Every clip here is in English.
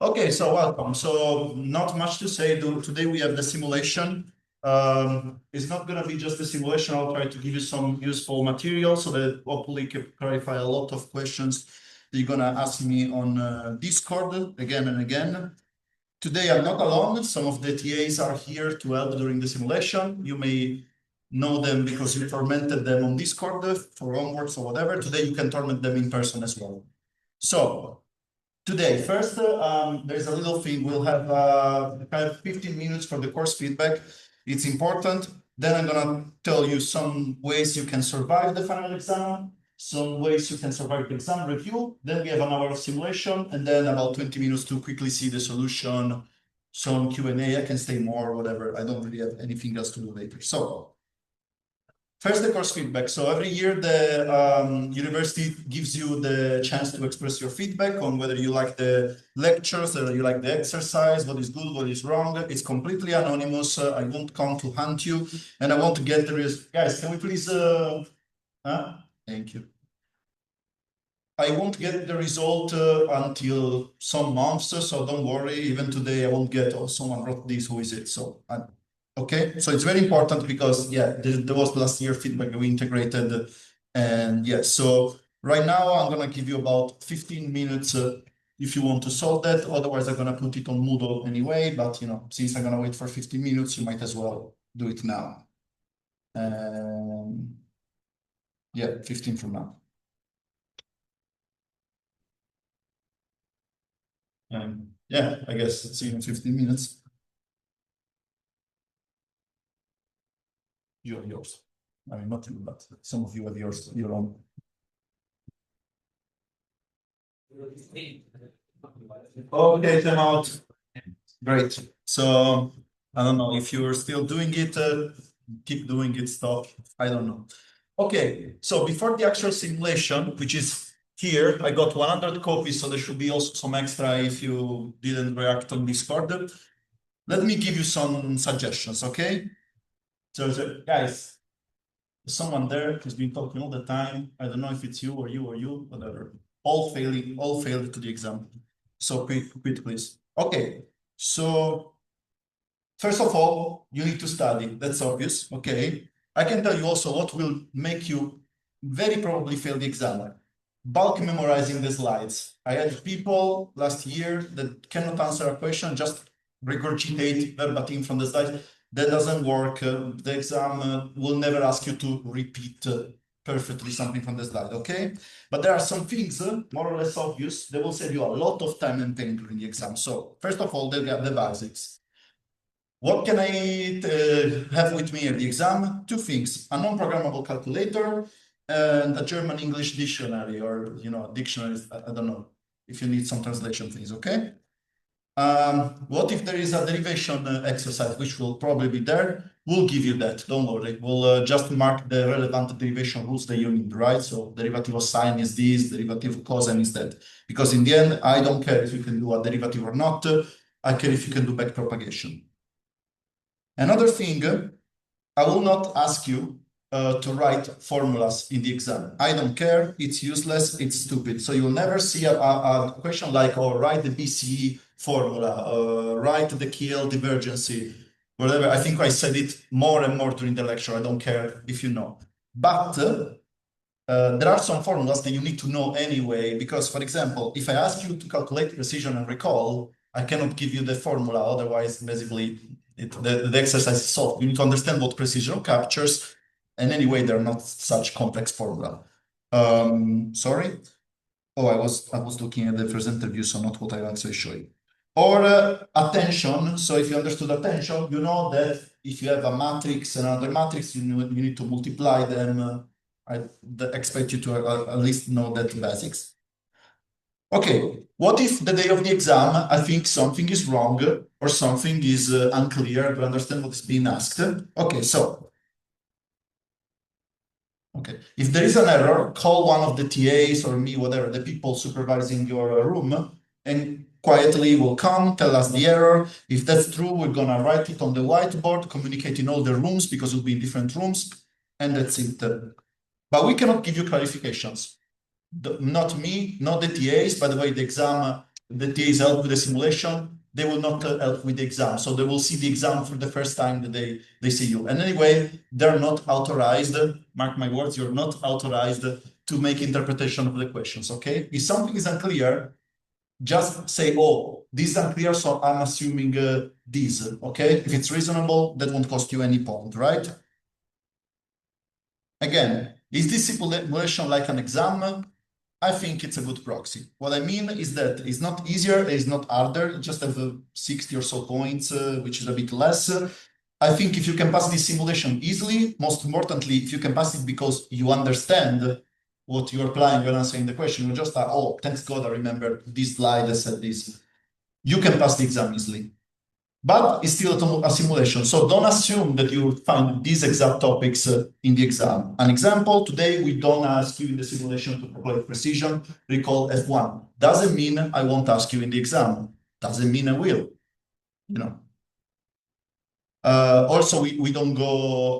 Okay, so welcome. So not much to say. Today we have the simulation. It's not going to be just a simulation. I'll try to give you some useful material so that hopefully can clarify a lot of questions that you're going to ask me on Discord again and again. Today I'm not alone. Some of the TAs are here to help during the simulation. You may know them because you tormented them on Discord for homeworks or whatever. Today you can torment them in person as well. So today, first, there's a little thing. We'll have kind of 15 minutes for the course feedback. It's important. Then I'm gonna tell you some ways you can survive the final exam, some ways you can survive the exam review. Then we have an hour of simulation, and then about 20 minutes to quickly see the solution, some Q&A. I can stay more, whatever. I don't really have anything else to do later. So first, the course feedback. So every year, the university gives you the chance to express your feedback on whether you like the lectures, whether you like the exercise, what is good, what is wrong. It's completely anonymous. I won't come to hunt you, and I want to get the result. Guys, can we please? Thank you. I won't get the result until some months, so don't worry. Even today, I won't get. Oh, someone wrote this. Who is it? So. Okay, so it's very important because, yeah, there was last year feedback we integrated. And yeah, so right now I'm going to give you about 15 minutes if you want to solve that. Otherwise, I'm going to put it on Moodle anyway. But, you know, since I'm going to wait for 15 minutes, you might as well do it now. Yeah, 15 from now. Yeah, I guess see you in 15 minutes. You have yours. I mean, not you, but some of you have yours, your own. Okay, time out. Great. So I don't know if you're still doing it, keep doing it, stop. I don't know. Okay, so before the actual simulation, which is here, I got 100 copies, so there should be also some extra if you didn't react on Discord. Let me give you some suggestions, okay? So guys, someone there who's been talking all the time. I don't know if it's you or you or you, whatever. All failed to the exam. So quit, please. Okay, so first of all, you need to study. That's obvious, okay? I can tell you also what will make you very probably fail the exam. Bulk memorizing the slides. I had people last year that cannot answer a question, just regurgitate verbatim from the slides. That doesn't work. The exam will never ask you to repeat perfectly something from the slide, okay? But there are some things more or less obvious that will save you a lot of time and pain during the exam. So first of all, they'll get the basics. What can I have with me at the exam? Two things: a non-programmable calculator and a German-English dictionary, or dictionaries. I don't know if you need some translation things, okay? What if there is a derivation exercise, which will probably be there? We'll give you that, don't worry. We'll just mark the relevant derivation rules that you need, right? So derivative of sine is this, derivative of cosine is that. Because in the end, I don't care if you can do a derivative or not. I care if you can do backpropagation. Another thing, I will not ask you to write formulas in the exam. I don't care, it's useless, it's stupid. So you'll never see a question like, oh, write the BCE formula, write the KL divergency, whatever. I think I said it more and more during the lecture. I don't care if you know. But there are some formulas that you need to know anyway, because, for example, if I ask you to calculate precision and recall, I cannot give you the formula. Otherwise, basically, the exercise is solved. You need to understand what precision captures, and anyway, they're not such complex formula. Sorry. Oh, I was looking at the first interview, so not what I actually show you. Or attention. So if you understood attention, you know that if you have a matrix and another matrix, you need to multiply them. I expect you to at least know that basics. Okay, what if the day of the exam, I think something is wrong or something is unclear to understand what is being asked? Okay, so, if there is an error, call one of the TAs or me, whatever, the people supervising your room, and quietly will come, tell us the error. If that's true, we're gonna write it on the whiteboard, communicate in all the rooms because we'll be in different rooms, and that's it. But we cannot give you clarifications. Not me, not the TAs. By the way, the exam the TAs help with the simulation, they will not help with the exam. So they will see the exam for the first time that they see you. And anyway, they're not authorized, mark my words, you're not authorized to make interpretation of the questions, okay? If something is unclear, just say, oh, this is unclear, so I'm assuming this, okay? If it's reasonable, that won't cost you any point, right? Again, is this simulation like an exam? I think it's a good proxy. What I mean is that it's not easier, it's not harder, just have 60 or so points, which is a bit less. I think if you can pass this simulation easily, most importantly, if you can pass it because you understand what you're applying when answering the question, you just, oh, thanks God, I remember this slide that said this. You can pass the exam easily. But it's still a simulation. So don't assume that you find these exact topics in the exam. An example, today we don't ask you in the simulation to calculate precision, recall F1. Doesn't mean I won't ask you in the exam. Doesn't mean I will, you know. Also, we don't go,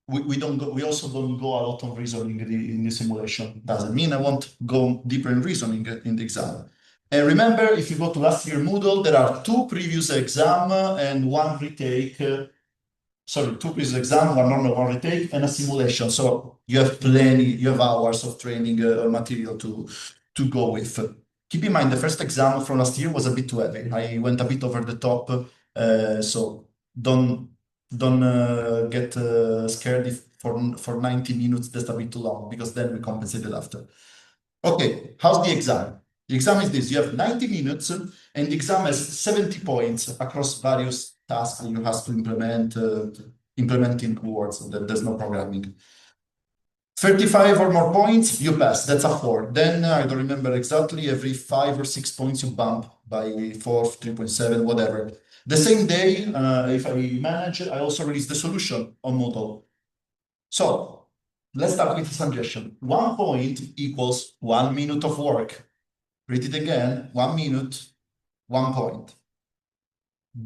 we also don't go a lot on reasoning in the simulation. Doesn't mean I won't go deeper in reasoning in the exam. And remember, if you go to last year Moodle, there are 2 previous exam and 1 retake. Sorry, 2 previous exam, 1 normal, 1 retake, and a simulation. So you have plenty, you have hours of training material to go with. Keep in mind, the first exam from last year was a bit too heavy. I went a bit over the top, so don't get scared if for 90 minutes that's a bit too long, because then we compensated after. Okay, how's the exam? The exam is this: you have 90 minutes, and the exam has 70 points across various tasks you have to implement in words. There's no programming. 35 or more points, you pass. That's a 4. Then I don't remember exactly. Every 5 or 6 points, you bump by 4, 3.7, whatever. The same day, if I manage, I also release the solution on Moodle. So let's start with a suggestion. 1 point equals 1 minute of work. Read it again. 1 minute, 1 point.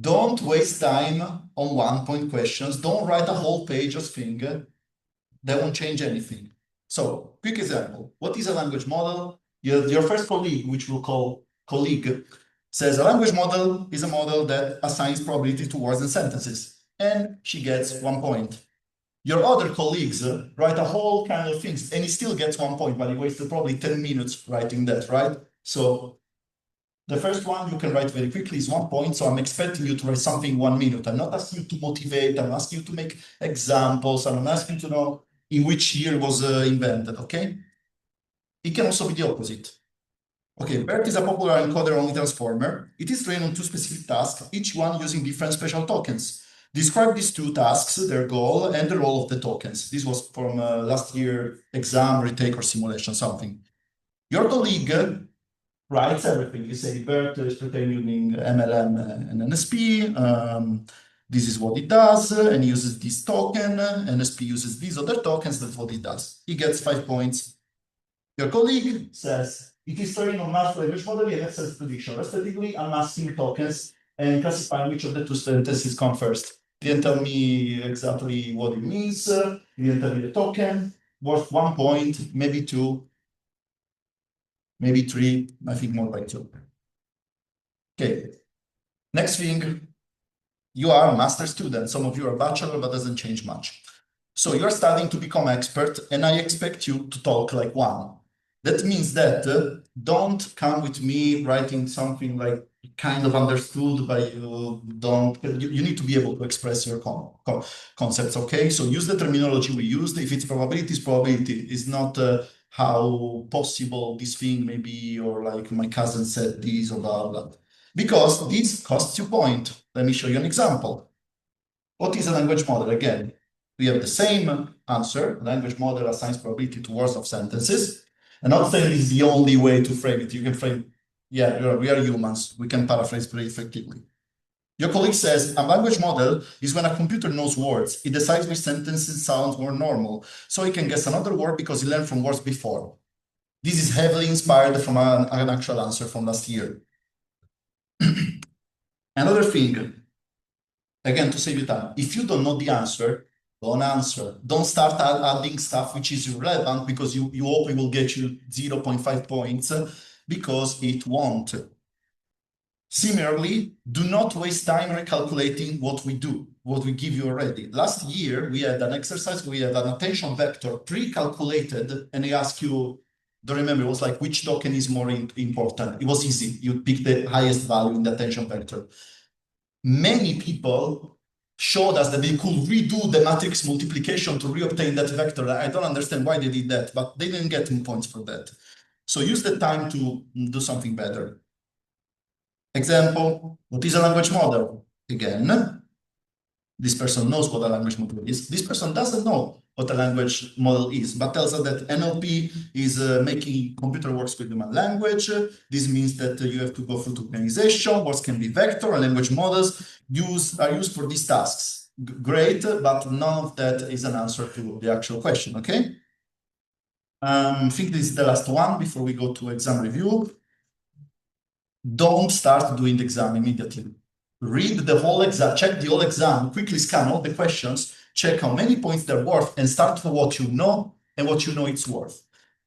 Don't waste time on 1-point questions. Don't write a whole page of thing. That won't change anything. So, quick example. What is a language model? Your first colleague, which we'll call colleague, says a language model is a model that assigns probability to words and sentences. And she gets 1 point. Your other colleagues write a whole kind of things, and he still gets 1 point, but he wasted probably 10 minutes writing that, right? So the first one you can write very quickly is 1 point. So I'm expecting you to write something 1 minute. I'm not asking you to motivate. I'm asking you to make examples. And I'm asking you to know in which year was invented, okay? It can also be the opposite. Okay, BERT is a popular encoder-only transformer. It is trained on 2 specific tasks, each one using different special tokens. Describe these 2 tasks, their goal, and the role of the tokens. This was from last year exam, retake, or simulation, something. Your colleague writes everything. You say BERT is trained using MLM and NSP. This is what it does, and uses this token. NSP uses these other tokens. That's what it does. He gets 5 points. Your colleague says it is trained on math language model and excellent prediction. Respectively, I'm asking tokens and classifying which of the 2 sentences come first. Didn't tell me exactly what it means. Didn't tell me the token. Worth 1 point, maybe 2, maybe 3. I think more like 2. Okay. Next thing, you are a master student. Some of you are bachelor, but doesn't change much. So you're studying to become expert, and I expect you to talk like one. That means that don't come with me writing something like kind of understood by you. You need to be able to express your concepts, okay? So use the terminology we used. If it's probability, it's probability. It's not how possible this thing may be, or like my cousin said this, or blah, blah. Because this costs you point. Let me show you an example. What is a language model? Again, we have the same answer. Language model assigns probability to words of sentences. And not saying this is the only way to frame it. You can frame, yeah, we are humans. We can paraphrase very effectively. Your colleague says a language model is when a computer knows words. It decides which sentences sound more normal. So it can guess another word because it learned from words before. This is heavily inspired from an actual answer from last year. Another thing, again, to save you time, if you don't know the answer, don't answer. Don't start adding stuff which is irrelevant because you hope it will get you 0.5 points. because it won't. Similarly, do not waste time recalculating what we do, what we give you already. Last year, we had an exercise, we had an attention vector pre-calculated, and I asked you, don't remember, it was like which token is more important. It was easy. You pick the highest value in the attention vector. Many people showed us that they could redo the matrix multiplication to reobtain that vector. I don't understand why they did that, but they didn't get points for that. So use the time to do something better. Example, what is a language model? Again, this person knows what a language model is. This person doesn't know what a language model is, but tells us that NLP is making computer works with human language. This means that you have to go through tokenization. Words can be vector, and language models are used for these tasks. Great, but none of that is an answer to the actual question, okay? I think this is the last one before we go to exam review. Don't start doing the exam immediately. Read the whole exam, check the whole exam, quickly scan all the questions, check how many points they're worth, and start for what you know and what you know it's worth.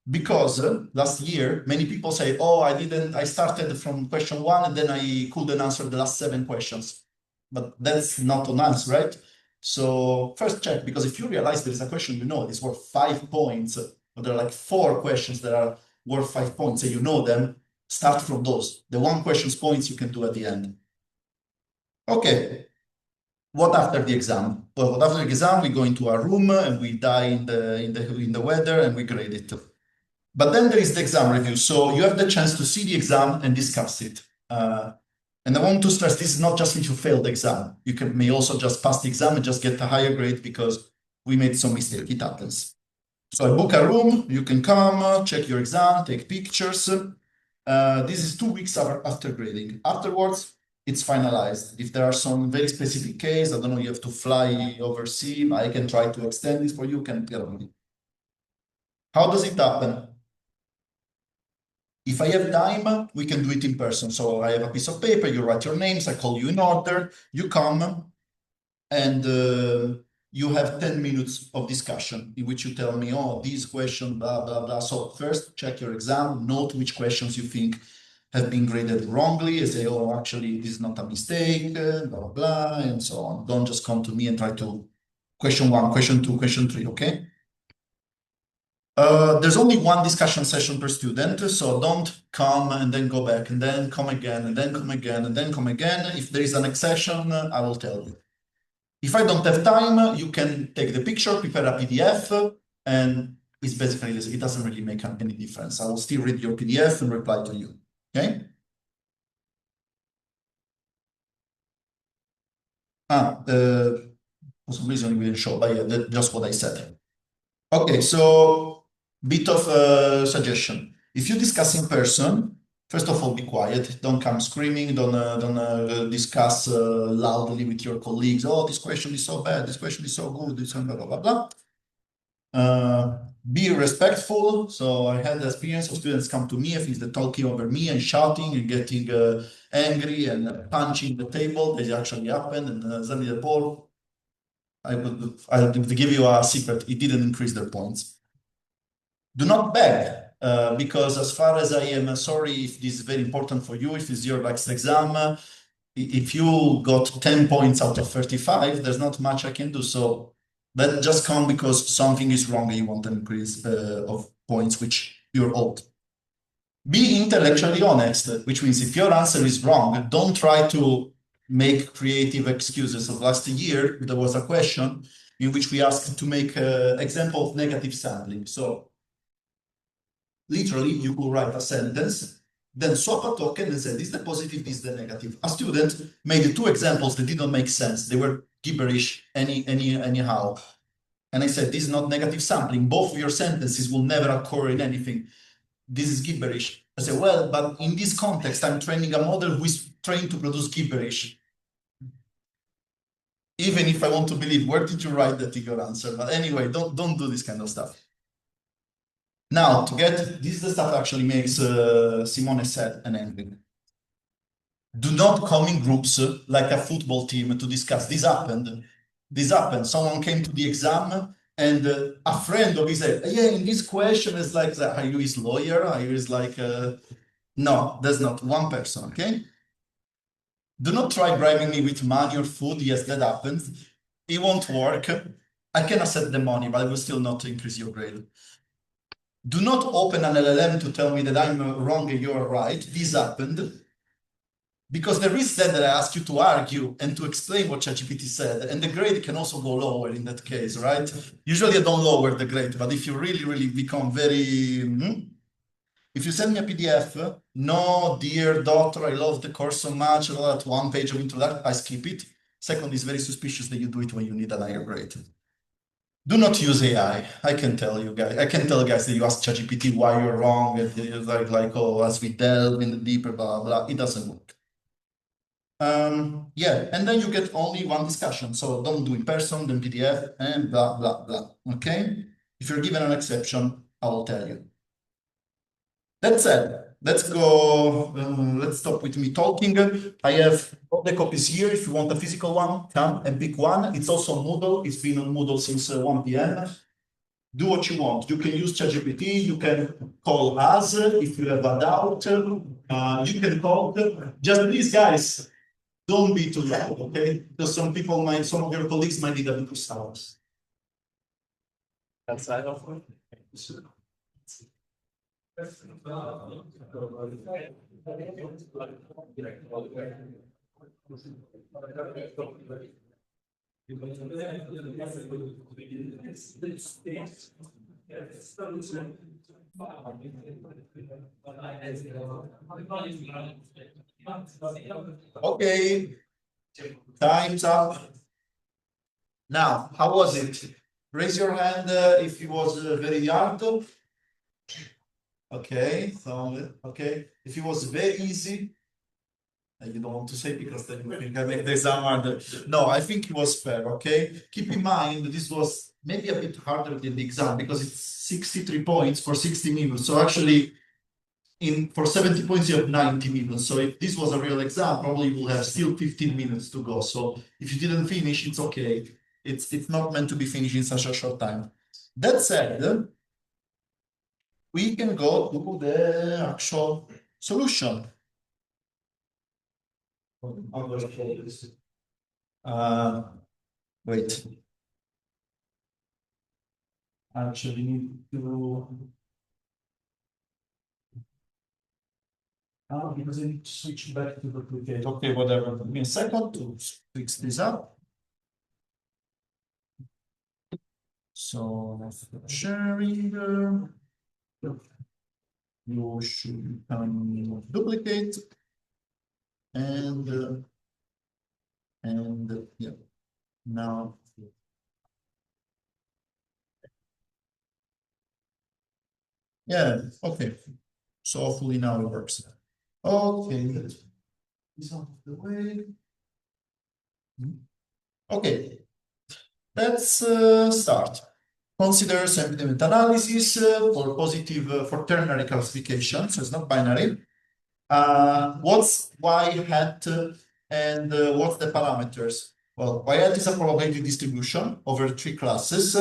Because last year, many people say, oh, I started from question 1 and then I couldn't answer the last 7 questions. But that's not on us, right? So first check, because if you realize there is a question you know is worth 5 points, or there are like 4 questions that are worth 5 points, and you know them, start from those. The 1 question's points you can do at the end. Okay. What after the exam? Well, after the exam, we go into a room and we die in the weather and we grade it. But then there is the exam review. So you have the chance to see the exam and discuss it. And I want to stress, this is not just if you fail the exam. You may also just pass the exam and just get a higher grade because we made some mistake. It happens. So I book a room, you can come, check your exam, take pictures. This is 2 weeks after grading. Afterwards, it's finalized. If there are some very specific case, I don't know, you have to fly overseas, I can try to extend this for you, can tell me. How does it happen? If I have time, we can do it in person. So I have a piece of paper, you write your names, I call you in order, you come, and you have 10 minutes of discussion in which you tell me, oh, this question, blah, blah, blah. So first, check your exam, note which questions you think have been graded wrongly, and say, oh, actually, this is not a mistake, blah, blah, blah, and so on. Don't just come to me and try to question 1, question 2, question 3, okay? There's only 1 discussion session per student, so don't come and then go back, and then come again, and then come again, and then come again. If there is an exception, I will tell you. If I don't have time, you can take the picture, prepare a PDF, and it's basically this. It doesn't really make any difference. I will still read your PDF and reply to you, okay? For some reason we didn't show, but yeah, that's just what I said. Okay, so bit of suggestion. If you discuss in person, first of all, be quiet. Don't come screaming. Don't discuss loudly with your colleagues. Oh, this question is so bad. This question is so good. This blah blah blah blah. Be respectful. So I had the experience of students come to me if they're talking over me and shouting and getting angry and punching the table. This actually happened, and suddenly the ball. I'll give you a secret. It didn't increase their points. Do not beg, because as far as I am sorry if this is very important for you, if it's your next exam, if you got 10 points out of 35, there's not much I can do. So that just come because something is wrong and you want an increase of points, which you're owed. Be intellectually honest, which means if your answer is wrong, don't try to make creative excuses. Of last year, there was a question in which we asked to make an example of negative sampling. So literally, you could write a sentence, then swap a token and say, this is the positive, this is the negative. A student made 2 examples that didn't make sense. They were gibberish anyhow. And I said, this is not negative sampling. Both of your sentences will never occur in anything. This is gibberish. I said, well, but in this context, I'm training a model who is trained to produce gibberish. Even if I want to believe, where did you write that in your answer? But anyway, don't do this kind of stuff. Now, this is the stuff that actually makes Simone sad and angry. Do not come in groups like a football team to discuss. This happened. Someone came to the exam and a friend of his said, yeah, in this question, it's like, are you his lawyer? Are you his like... No, there's not one person, okay? Do not try bribing me with money or food. Yes, that happens. It won't work. I can accept the money, but I will still not increase your grade. Do not open an LLM to tell me that I'm wrong and you're right. This happened. Because there is that I ask you to argue and to explain what ChatGPT said, and the grade can also go lower in that case, right? Usually I don't lower the grade, but if you really become very, if you send me a PDF, no, dear doctor, I love the course so much, that one page of introduction, I skip it. Second, it's very suspicious that you do it when you need a higher grade. Do not use AI. I can tell you guys. I can tell guys that you ask ChatGPT why you're wrong, and you're like, oh, as we delve in the deeper, blah blah. It doesn't work. Yeah, and then you get only one discussion. So don't do in person, then PDF, and blah blah blah. Okay. If you're given an exception, I will tell you. That said, let's go. Let's stop with me talking. I have all the copies here. If you want a physical one, come and pick one. It's also Moodle. It's been on Moodle since 1 p.m. Do what you want. You can use ChatGPT. You can call us if you have a doubt. You can call. Just please, guys, don't be too loud, okay? Because some of your colleagues might need a bit of silence. Outside of Okay, time's up. Now, how was it? Raise your hand if it was very hard. Okay, so okay. If it was very easy, you don't want to say because then you think I make the exam harder. No, I think it was fair. Okay, keep in mind this was maybe a bit harder than the exam because it's 63 points for 60 minutes. So actually, for 70 points you have 90 minutes. So if this was a real exam, probably you will have still 15 minutes to go. So if you didn't finish, it's okay. It's not meant to be finished in such a short time. That said, we can go to the actual solution. Wait. Actually need to because I need to switch back to duplicate. Okay, whatever. Give me a second to fix this up. So sharing, you should duplicate and yeah. Now, yeah, okay. So hopefully now it works. Okay, this out of the way. Okay, let's start. Consider sentiment analysis for positive for ternary classification, so it's not binary. What's y hat and what's the parameters? Well, y hat is a probability distribution over 3 classes.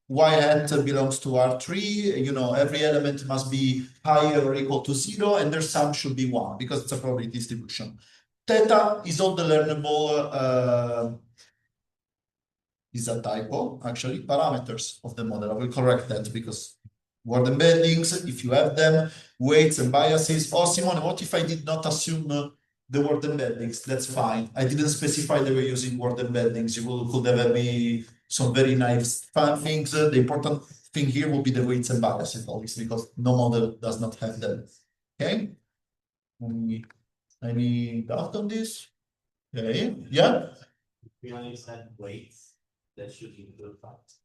Y hat belongs to R3. You know, every element must be higher or equal to 0, and their sum should be 1 because it's a probability distribution. Theta is all the learnable is a typo, actually, parameters of the model. I will correct that because word embeddings, if you have them, weights and biases. Oh, Simone, what if I did not assume the word embeddings? That's fine. I didn't specify they were using word embeddings. You could have me some very nice fun things. The important thing here will be the weights and biases, always, because no model does not have them. Okay? Any doubt on this? Okay, yeah? We only said weights. That should include facts.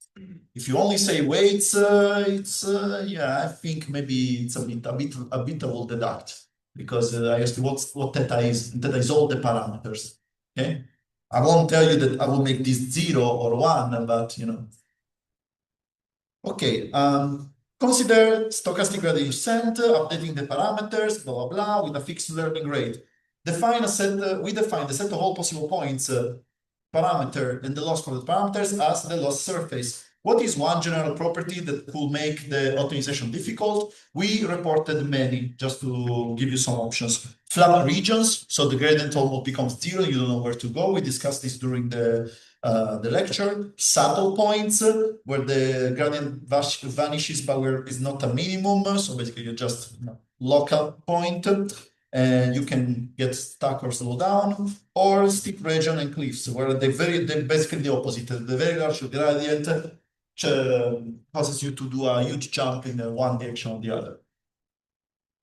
If you only say weights, it's yeah, I think maybe it's a bit I will deduct because I asked what theta is. Theta is all the parameters. Okay, I won't tell you that I will make this 0 or 1, but you know. Okay, consider stochastic gradient descent, updating the parameters, blah blah blah, with a fixed learning rate. Define a set. We define the set of all possible points parameter and the loss for the parameters as the loss surface. What is one general property that could make the optimization difficult? We reported many, just to give you some options. Flat regions, so the gradient almost becomes zero, you don't know where to go. We discussed this during the lecture. Saddle points, where the gradient vanishes, but where it's not a minimum. So basically, you just local point, and you can get stuck or slow down. Or steep region and cliffs, where they're basically the opposite. The very large gradient causes you to do a huge jump in one direction or the other.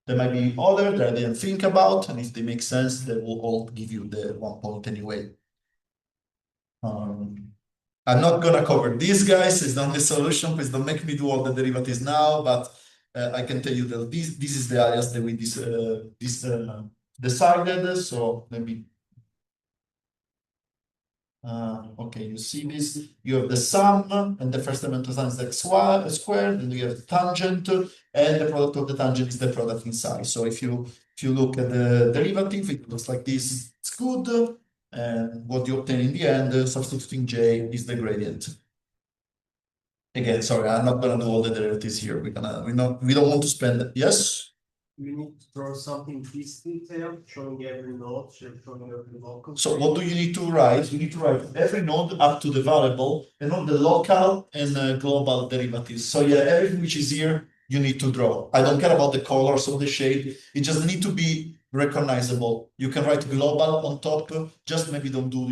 There might be others that I didn't think about, and if they make sense, they will all give you the 1 point anyway. I'm not gonna cover these guys, it's not the solution, please don't make me do all the derivatives now, but I can tell you that this is the areas that we decided, so let me okay, you see this, you have the sum, and the first element of sum is x squared, and you have the tangent, and the product of the tangent is the product inside. So if you look at the derivative, it looks like this, it's good, and what you obtain in the end, substituting j is the gradient. Again, sorry, I'm not gonna do all the derivatives here. We don't want to spend. Yes? You need to draw something this detailed, showing every node, showing every local. So what do you need to write? You need to write every node up to the variable, and all the local and global derivatives. So yeah, everything which is here, you need to draw. I don't care about the colors of the shade. It just need to be recognizable. You can write global on top. Just maybe don't do,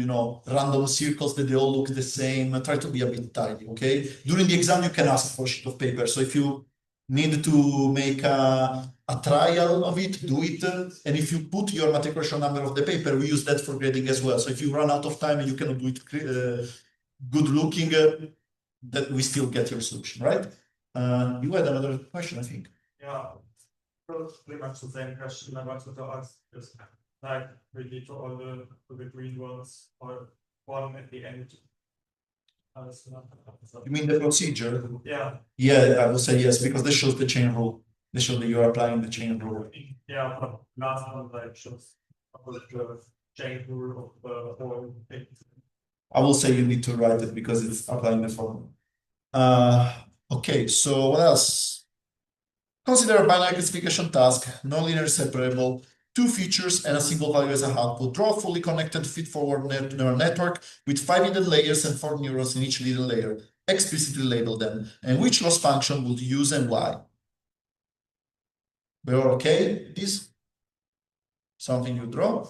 random circles that they all look the same. Try to be a bit tidy, okay? During the exam, you can ask for a sheet of paper. So if you need to make a trial of it, do it. And if you put your matriculation number of the paper, we use that for grading as well. So if you run out of time and you cannot do it good looking, that we still get your solution, right? You had another question, I think. Yeah, pretty much the same question I wanted to ask. Is like really to all the green ones or one at the end. You mean the procedure? Yeah. Yeah, I would say yes, because this shows the chain rule. They show that you're applying the chain rule. Yeah, but last one like shows the chain rule of the whole thing. I will say you need to write it because it's applying the formula. Okay, so what else? Consider a binary classification task, nonlinear separable, 2 features and a single value as an output. Draw a fully connected feed-forward neural network with 5 hidden layers and 4 neurons in each hidden layer. Explicitly label them. And which loss function would you use and why? We're okay? This? Something you draw.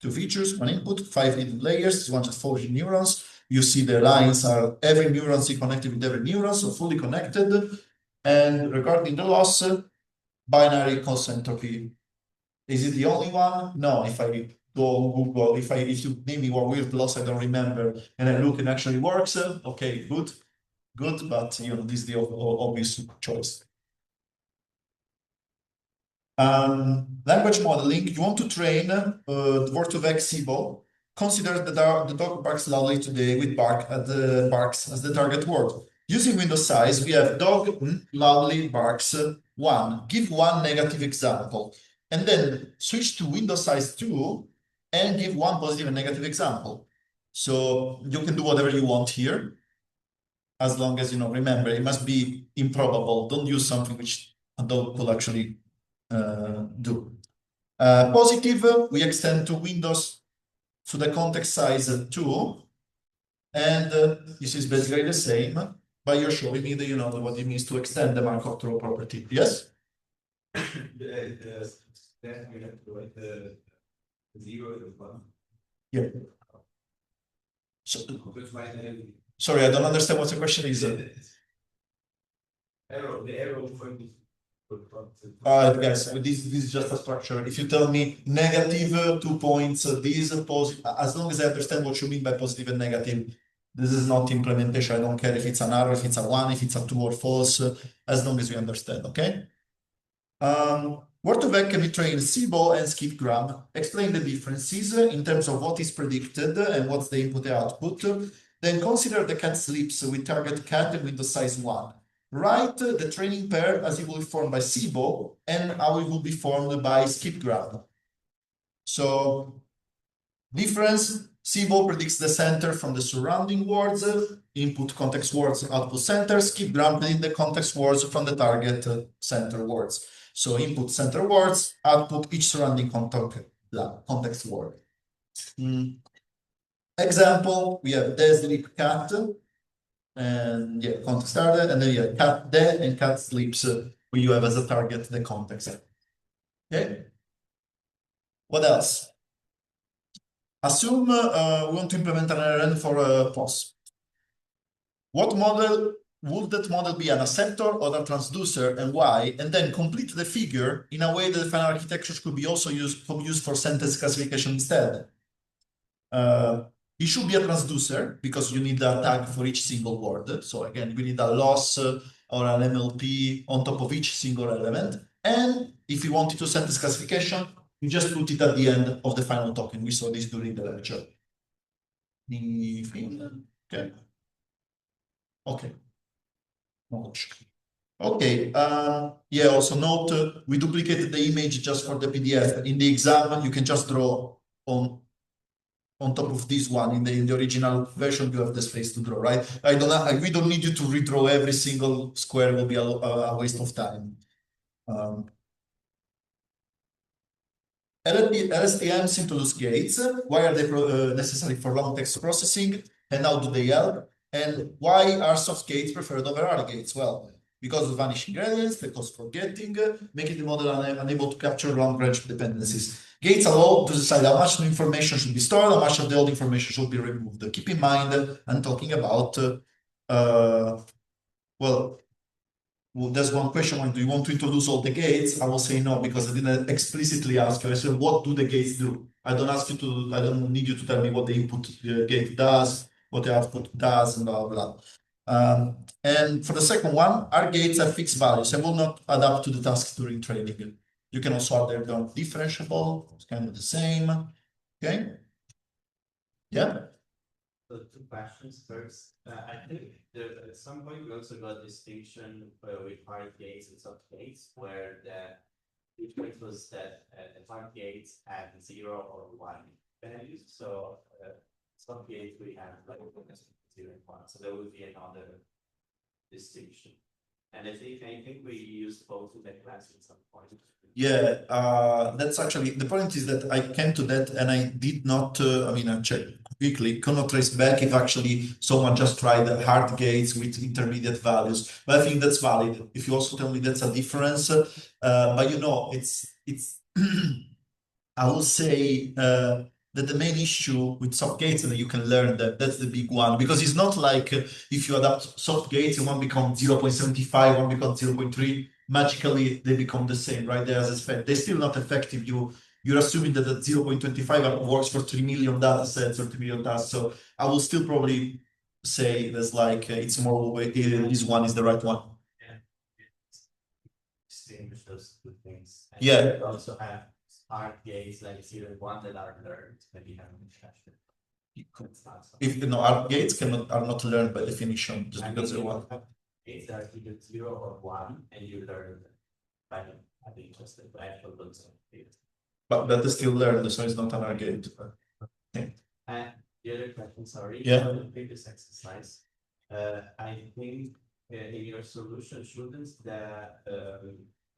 2 features, 1 input, 5 hidden layers, 4 neurons. You see the lines are every neuron is connected with every neuron, so fully connected. And regarding the loss, binary constant entropy. Is it the only one? No, if I go on Google, if you name me what weird loss I don't remember, and I look and actually works, okay, good, but this is the obvious choice. Language modeling, you want to train the Word2Vec SIBO. Consider that the dog barks loudly today with barks as the target word. Using window size, we have dog loudly barks 1. Give 1 negative example. And then switch to window size 2 and give 1 positive and negative example. So you can do whatever you want here, as long as, remember, it must be improbable. Don't use something which a dog will actually do. Positive, we extend to windows to the context size 2. And this is basically the same, but you're showing me that, what it means to extend the Markov property. Yes? Then we have to write the 0 and 1. Yeah. Sorry, I don't understand what the question is. The arrow from Yes, this is just a structure. If you tell me negative 2 points, this is positive, as long as I understand what you mean by positive and negative, this is not implementation. I don't care if it's an arrow, if it's a 1, if it's a 2 or false, as long as you understand, okay? Word2Vec can be trained SIBO and skipgram. Explain the differences in terms of what is predicted and what's the input and output. Then consider the cat sleeps with target cat and window size 1. Write the training pair as it will be formed by SIBO and how it will be formed by skipgram. So difference, SIBO predicts the center from the surrounding words, input context words, output center, skip granting the context words from the target center words. So input center words, output each surrounding context word. Example, we have the sleep cat, and yeah, context started, and then you have cat dead and cat sleeps, where you have as a target the context. Okay. What else? Assume we want to implement an LLM for a POS. What model would that model be, an acceptor or a transducer, and why? And then complete the figure in a way that the final architecture could be also used for sentence classification instead. It should be a transducer because you need a tag for each single word. So again, we need a loss or an MLP on top of each single element. And if you want it to sentence classification, you just put it at the end of the final token. We saw this during the lecture. Okay. Okay. Okay. Yeah, also note, we duplicated the image just for the PDF. In the exam, you can just draw on top of this one. In the original version, you have the space to draw, right? We don't need you to redraw every single square. It will be a waste of time. LSTMs introduce gates. Why are they necessary for long text processing, and how do they help? And why are soft gates preferred over hard gates? Well, because of vanishing gradients, the cost for getting, making the model unable to capture long range dependencies. Gates allow to decide how much new information should be stored, how much of the old information should be removed. Keep in mind, I'm talking about, well, there's one question: do you want to introduce all the gates? I will say no, because I didn't explicitly ask you. I said, what do the gates do? I don't need you to tell me what the input gate does, what the output does, and blah, blah. And for the second one, our gates have fixed values and will not adapt to the tasks during training. You can also add them differentiable, it's kind of the same. Okay. Yeah. So 2 questions. First, I think at some point we also got a distinction with hard gates and soft gates, where the point was that hard gates had 0 or 1 values. So soft gates we have like 0 and 1. So there would be another distinction. And I think we used both in that class at some point. Yeah, that's actually the point, is that I came to that and I did not, I checked quickly, cannot trace back if actually someone just tried the hard gates with intermediate values. But I think that's valid. If you also tell me that's a difference, but it's I will say that the main issue with soft gates, and you can learn that's the big one, because it's not like if you adapt soft gates and one becomes 0.75, one becomes 0.3, magically they become the same, right? They're still not effective. You're assuming that 0.25 works for 3 million data sets or 3 million tasks. So I will still probably say there's like it's more this one is the right one. Yeah. Distinguish those 2 things. And yeah. We also have hard gates like 0 and 1 that are learned, maybe haven't captured. If hard gates are not learned by definition, just because they're one. Gates that are either 0 or 1, and you learn by having just the actual looks of it. But that is still learned, so it's not an hard gate. And the other question, sorry, yeah. on the previous exercise, I think in your solution, shouldn't the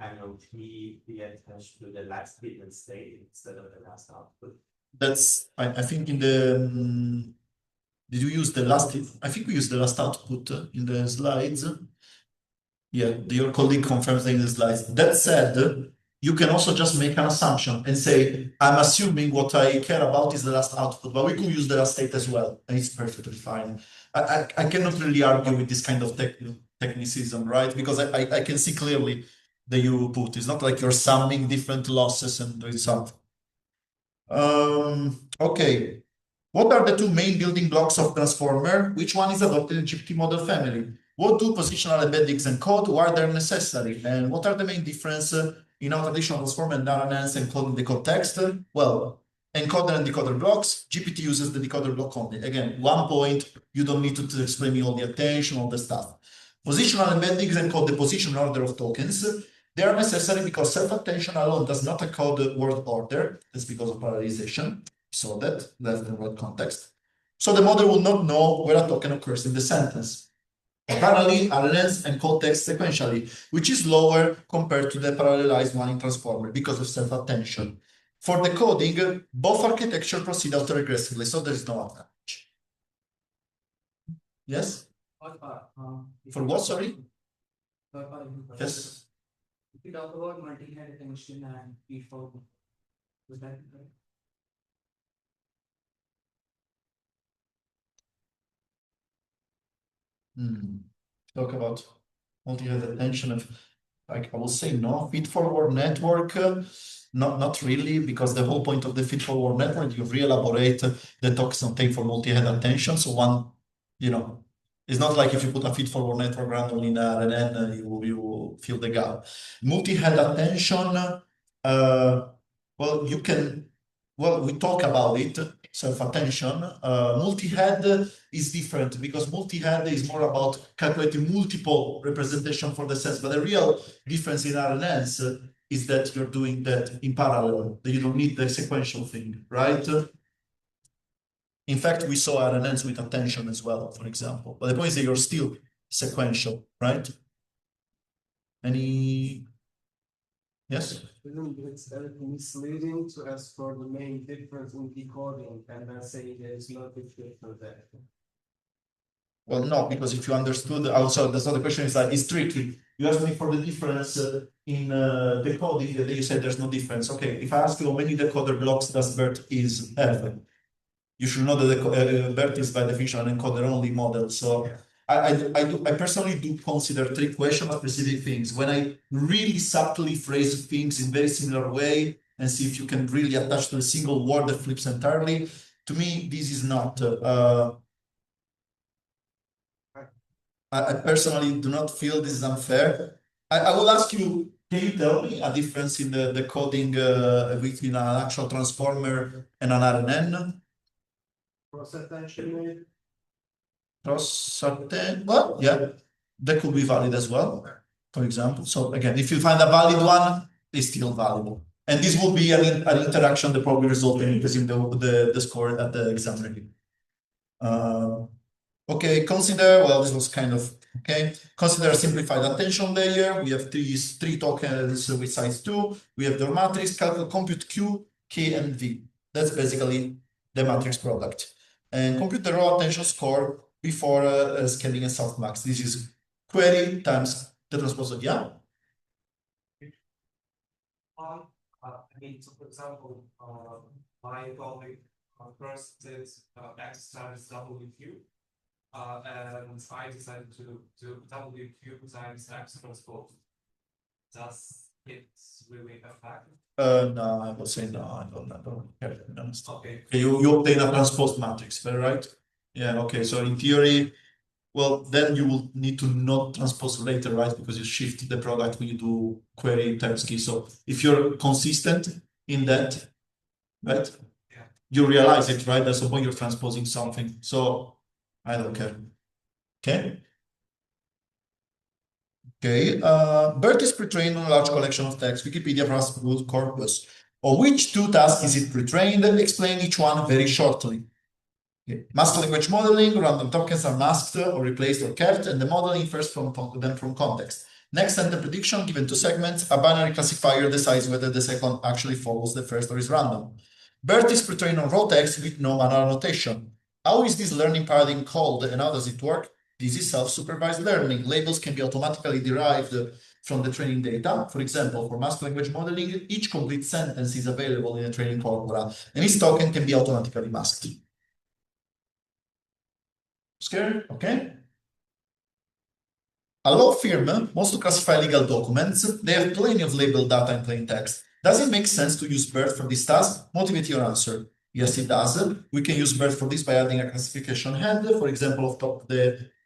MLP be attached to the last hidden state instead of the last output? That's, I think in the, did you use the last, I think we used the last output in the slides. Yeah, your colleague confirms in the slides. That said, you can also just make an assumption and say, I'm assuming what I care about is the last output, but we can use the last state as well, and it's perfectly fine. I cannot really argue with this kind of technicism, right? Because I can see clearly that you put. It's not like you're summing different losses and doing something. Okay. What are the 2 main building blocks of transformer? Which one is adopted in GPT model family? What do positional embeddings encode? Why they're necessary? And what are the main differences in our traditional transformer and NNNs encoding the code text? Well, encoder and decoder blocks, GPT uses the decoder block only. Again, 1 point, you don't need to explain me all the attention, all the stuff. Positional embeddings encode the position order of tokens. They are necessary because self-attention alone does not encode the word order. That's because of parallelization. So that left and right context. So the model will not know where a token occurs in the sentence. Parallelly, RNNs encode text sequentially, which is lower compared to the parallelized one in transformer because of self-attention. For the coding, both architecture proceed autoregressively, so there is no advantage. Yes? For what, sorry? Yes. If you talk about multi-head attention and feedforward, was that right? Talk about multi-head attention of, like, I will say no, feed-forward network, not really, because the whole point of the feed-forward network, you re-elaborate the tokens contained for multi-head attention. So one, it's not like if you put a feed-forward network randomly in RNN, you fill the gap. Multi-head attention, well, we talk about it, self-attention. Multi-head is different because multi-head is more about calculating multiple representation for the sense, but the real difference in RNNs is that you're doing that in parallel, that you don't need the sequential thing, right? In fact, we saw RNNs with attention as well, for example, but the point is that you're still sequential, right? Any? Yes? It's misleading to ask for the main difference in decoding and then say there is no difference there. Well, no, because if you understood, also that's not the question. Is like it's tricky. You asked me for the difference in decoding, and then you said there's no difference. Okay, if I ask you how many decoder blocks does BERT have, you should know that BERT is by definition an encoder-only model. So I personally do consider trick questions specific things when I really subtly phrase things in very similar way and see if you can really attach to a single word that flips entirely. To me, this is not. I personally do not feel this is unfair. I will ask you, can you tell me a difference in the coding between an actual transformer and an RNN? Cross-attention. Cross-attention, well, yeah, that could be valid as well, for example. So again, if you find a valid one, it's still valuable. And this will be an interaction that probably result in increasing the score at the exam review. Okay, consider, well, this was kind of, okay. Consider a simplified attention layer. We have three tokens with size 2. We have the matrix, compute Q, K, and V. That's basically the matrix product. And compute the raw attention score before scaling a softmax. This is query times the transpose of yeah. So for example, my colleague first did X times WQ. And I decided to do WQ times X transpose. Does it really affect? No, I would say no. I don't care. Okay. You obtain a transpose matrix, right? Yeah. Okay. So in theory, well, then you will need to not transpose later, right? Because you shift the product when you do query times key. So if you're consistent in that, right? Yeah. You realize it, right? That's the point you're transposing something. So I don't care. Okay. Okay. BERT is pre-trained on a large collection of text. Wikipedia has a good corpus. On which two tasks is it pre-trained? Explain each one very shortly. Okay. Masked language modeling, random tokens are masked or replaced or kept, and the model infers from them from context. Next sentence prediction given two segments, a binary classifier decides whether the second actually follows the first or is random. BERT is pre-trained on raw text with no manual annotation. How is this learning paradigm called and how does it work? This is self-supervised learning. Labels can be automatically derived from the training data. For example, for masked language modeling, each complete sentence is available in a training corpora, and each token can be automatically masked. Scared? Okay. A law firm wants to classify legal documents. They have plenty of labeled data in plain text. Does it make sense to use BERT for this task? Motivate your answer. Yes, it does. We can use BERT for this by adding a classification head, for example, of top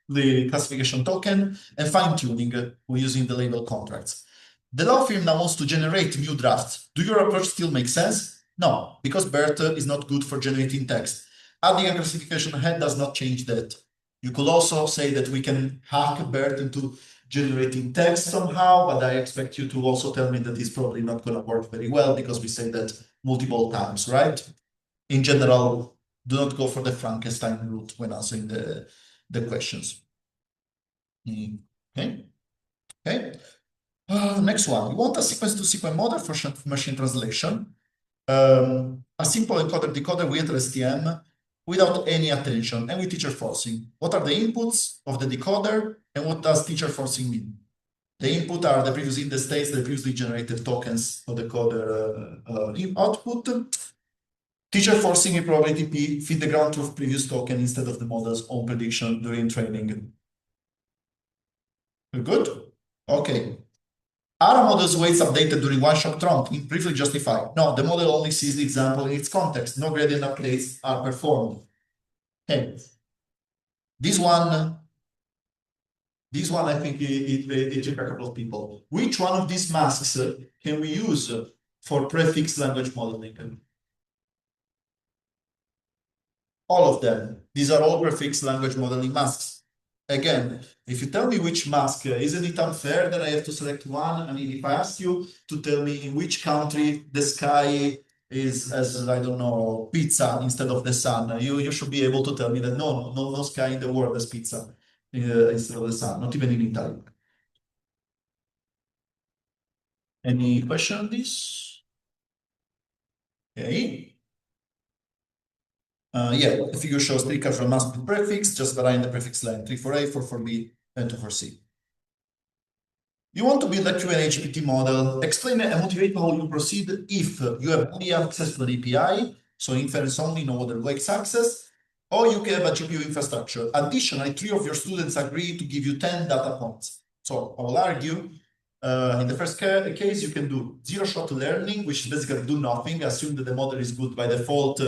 the classification token, and fine-tuning using the label contracts. The law firm now wants to generate new drafts. Do your approach still make sense? No, because BERT is not good for generating text. Adding a classification head does not change that. You could also say that we can hack BERT into generating text somehow, but I expect you to also tell me that it's probably not going to work very well because we say that multiple times, right? in general, do not go for the Frankenstein route when answering the questions. Okay. Okay. Next one. You want a sequence-to-sequence model for machine translation. A simple encoder decoder with STM without any attention and with teacher forcing. What are the inputs of the decoder and what does teacher forcing mean? The input are the previous index states, the previously generated tokens of the decoder output. Teacher forcing in probability P feed the ground truth previous token instead of the model's own prediction during training. We're good? Okay. Are a model's weights updated during one-shot trump? Briefly justified. No, the model only sees the example in its context. No gradient updates are performed. Okay. This one I think it took a couple of people. Which one of these masks can we use for prefix language modeling? All of them. These are all prefix language modeling masks. Again, if you tell me which mask, isn't it unfair that I have to select one? I mean, if I ask you to tell me in which country the sky is as, I don't know, pizza instead of the sun, you should be able to tell me that no sky in the world is pizza instead of the sun, not even in Italy. Any question on this? Okay. Yeah, the figure shows three cardinal mask with prefix, just varying the prefix length, 3 for A, 4 for B, and 2 for C. You want to build a Q&A GPT model, explain and motivate how you proceed if you have only access to the API, so inference only, no other WX access, or you can have a GPU infrastructure. Additionally, 3 of your students agree to give you 10 data points. So I will argue, in the first case, you can do zero-shot learning, which is basically do nothing, assume that the model is good by default,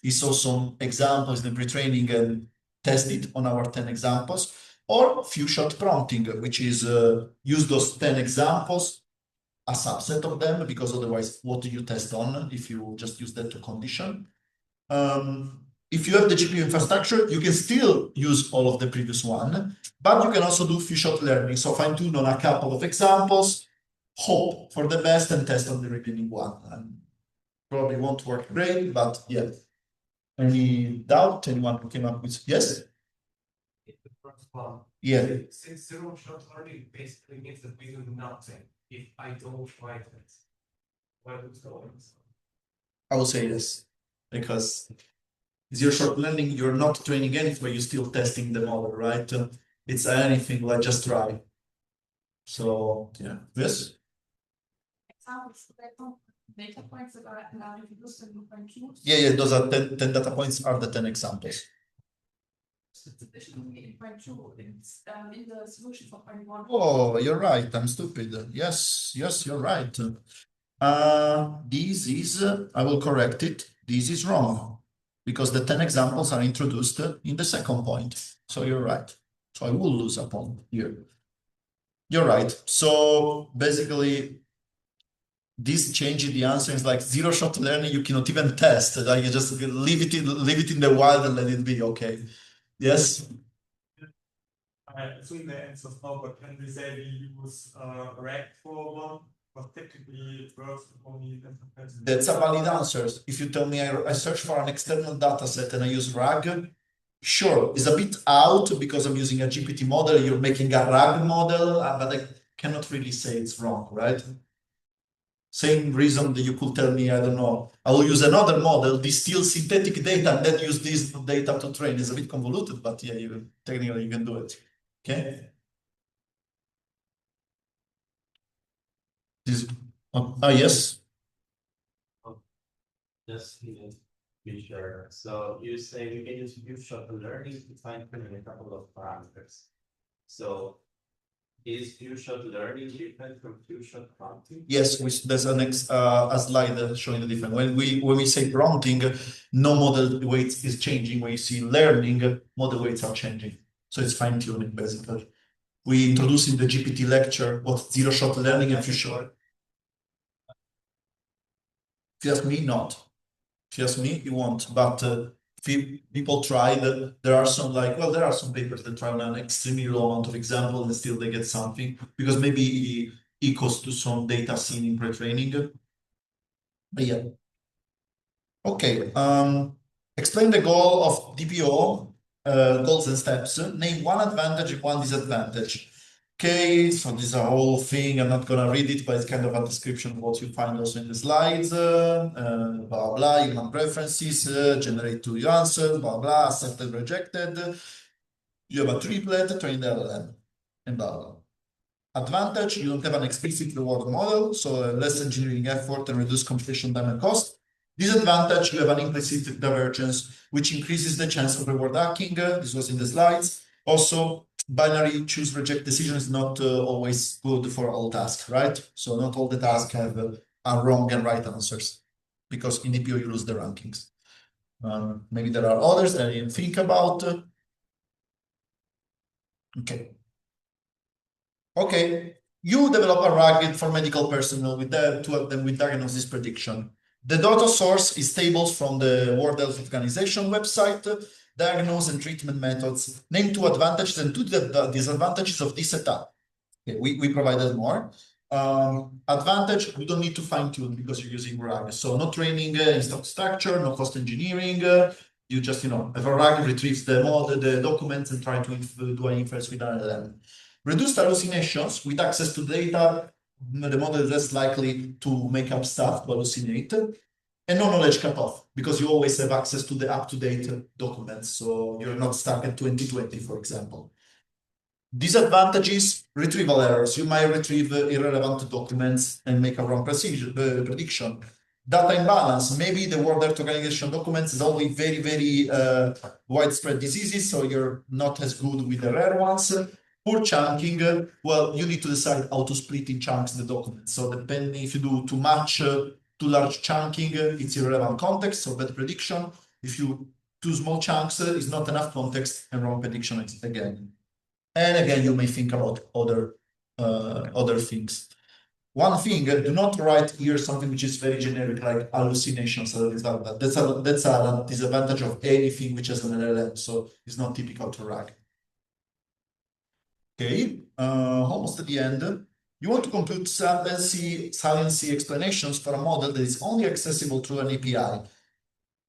saw some examples in the pre-training and test it on our 10 examples, or few-shot prompting, which is use those 10 examples, a subset of them, because otherwise, what do you test on if you just use that to condition? If you have the GPU infrastructure, you can still use all of the previous one, but you can also do few-shot learning. So fine-tune on a couple of examples, hope for the best, and test on the remaining one. And probably won't work great, but yeah. Any doubt? Anyone who came up with? Yes? The first one. Yeah. Since zero-shot learning basically means that we do nothing if I don't write it. Where would go? I would say yes, because zero-shot learning, you're not training anything, you're still testing the model, right? It's anything like just try. So yeah, yes. Examples, data points that are allowed to be used in different tools. Yeah, those are 10 data points are the 10 examples. It's additionally in point 2, it's in the solution for point 1. Oh, you're right. I'm stupid. Yes, you're right. This is, I will correct it. This is wrong because the 10 examples are introduced in the second point. So you're right. So I will lose a point here. You're right. So basically, this change in the answer is like zero-shot learning. You cannot even test. Like you just leave it in the wild and let it be. Okay. Yes. I assume the answer is no, but can we say we use RAG for one? But typically it works only. That's a valid answer. If you tell me I search for an external data set and I use RAG, sure, it's a bit out because I'm using a GPT model. You're making a RAG model, but I cannot really say it's wrong, right? Same reason that you could tell me, I don't know, I will use another model, distill synthetic data, and then use this data to train. It's a bit convoluted, but yeah, technically you can do it. Okay. This, yes. Just to be sure. So you say we can use few-shot learning to fine-tune a couple of parameters. So is few-shot learning different from few-shot prompting? Yes, there's a slide showing the difference. When we say prompting, no model weights is changing. When you see learning, model weights are changing. So it's fine-tuning basically. We introduce in the GPT lecture what zero-shot learning and few-shot. If you ask me, not. If you ask me, you won't. But people tried. There are some papers that try on an extremely low amount of example and still they get something because maybe it equals to some data seen in pre-training. But yeah. Okay. Explain the goal of DPO, goals and steps. Name one advantage and one disadvantage. Okay, so this is a whole thing. I'm not gonna read it, but it's kind of a description of what you find also in the slides. Blah blah, human preferences, generate two answers, blah blah, accepted, rejected. You have a triplet, train the LLM, and blah blah. Advantage, you don't have an explicit reward model, so less engineering effort and reduce computation time and cost. Disadvantage, you have an implicit divergence, which increases the chance of reward hacking. This was in the slides. Also, binary choose reject decision is not always good for all tasks, right? So not all the tasks have are wrong and right answers, because in DPO you lose the rankings. Maybe there are others that I didn't think about. Okay. Okay, you develop a RAG for medical personnel with that to help them with diagnosis prediction. The data source is tables from the World Health Organization website, diagnose and treatment methods, name two advantages and two disadvantages of this setup. Okay, we provided more. Advantage, we don't need to fine tune because you're using RAG. So no training in stock structure, no cost engineering. You just, have a RAG retrieves the model, the documents and try to do an inference with an LLM. Reduced hallucinations with access to data, the model is less likely to make up stuff to hallucinate. And no knowledge cutoff, because you always have access to the up-to-date documents, so you're not stuck at 2020, for example. Disadvantages, retrieval errors. You might retrieve irrelevant documents and make a wrong prediction. Data imbalance, maybe the World Health Organization documents is only very, very widespread diseases, so you're not as good with the rare ones. Poor chunking, well, you need to decide how to split in chunks the documents. So depending if you do too much, too large chunking, it's irrelevant context, so bad prediction. If you too small chunks, it's not enough context and wrong prediction again. And again, you may think about other things. One thing, do not write here something which is very generic, like hallucinations. That's a disadvantage of anything which has an LLM, so it's not typical to RAG. Okay, almost at the end. You want to compute saliency explanations for a model that is only accessible through an API.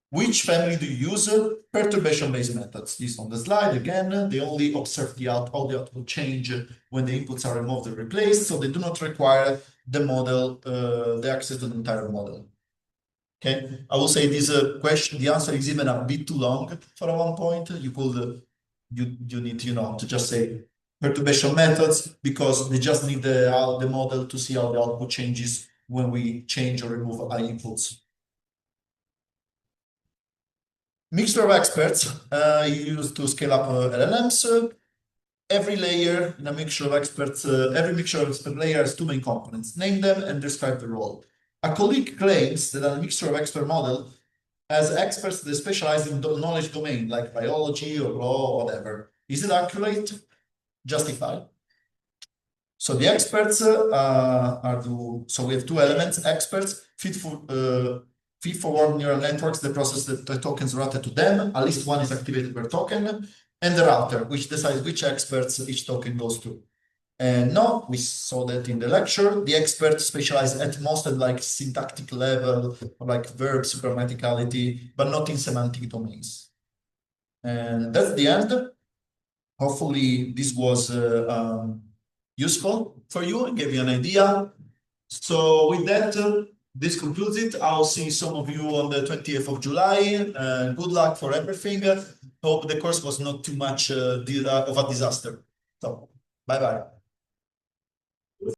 Which family do you use? Perturbation-based methods. This on the slide again. They only observe how the output change when the inputs are removed or replaced, so they do not require the model, the access to the entire model. Okay, I will say this question. The answer is even a bit too long for a one point. You could, you need, to just say perturbation methods because they just need the model to see how the output changes when we change or remove our inputs. Mixture of experts used to scale up LLMs. Every layer in a mixture of experts, every mixture of expert layer has two main components. Name them and describe the role. A colleague claims that a mixture of expert model has experts that specialize in knowledge domain like biology or law or whatever. Is it accurate? Justified. So the experts so we have two elements: experts, feed-forward neural networks that process the tokens routed to them. At least one is activated per token, and the router, which decides which experts each token goes to. And no, we saw that in the lecture. The experts specialize at most at like syntactic level, or like verbs, grammaticality, but not in semantic domains. And that's the end. Hopefully this was useful for you and gave you an idea. So with that, this concludes it. I'll see some of you on the 20th of July. Good luck for everything. Hope the course was not too much of a disaster. So bye-bye.